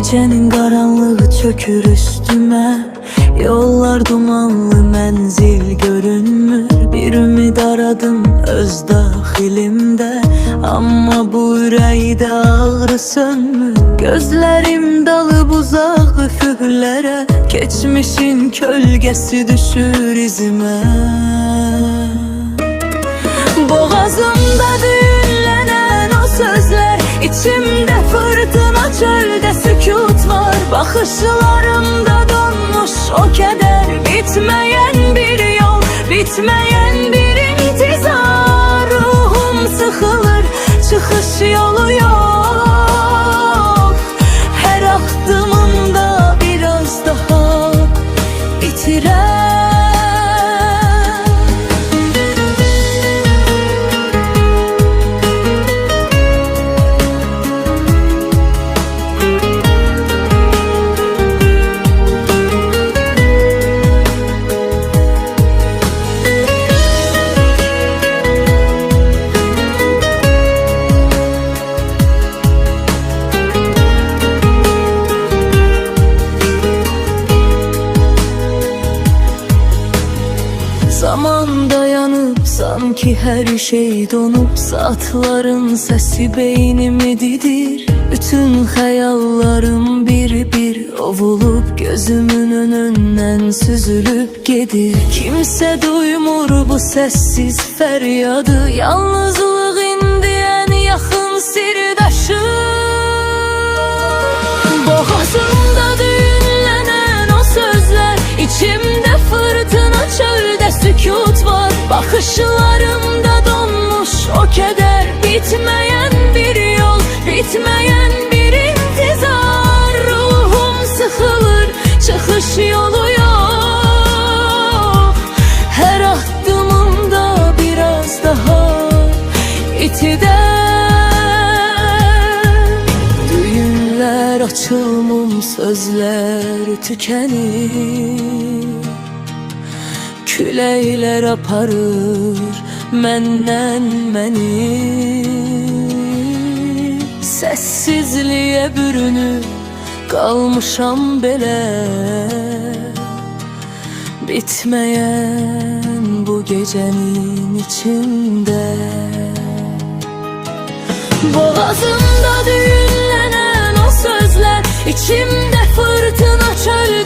Gecenin karanlığı çökür üstüme, yollar dumanlı, menzil görünmür. Bir ümid aradım öz dahilimde, ama bu yüreğde ağrı sönmür. Gözlerim dalıp uzak üfüklere, geçmişin kölgesi düşür izime. Boğazımda düğünlenen o sözler, içimde fırtına, çölde sükut var. Bakışlarımda donmuş o keder, bitmeyen bir yol, bitmeyen bir intizar. Ruhum sıkılır, çıkış yolu yok. Her ahdımımda biraz daha bitiren. Zaman dayanıp sanki her şey donup, saatlerin sesi beynimi didir. Bütün hayallarım bir bir ovulup, gözümün önünden süzülüp gedir. Kimse duymur bu sessiz feryadı, yalnızlık indiyen yakın sirdaşı. Boğazımda düğünlenen o sözler, içimde fırtına, çölde sükut var. Bakışlarımda donmuş o keder, bitmeyen bir yol, bitmeyen bir intizar. Ruhum sıkılır, çıkış yolu yok. Her ahdımımda biraz daha itiden. Düğünler açılmam, sözler tükenir. Küleyler aparır menden məni. Sessizliğe bürünüp kalmışam belə, bitmeyen bu gecenin içinde. Boğazımda düğünlenen o sözler, içimde fırtına, çöl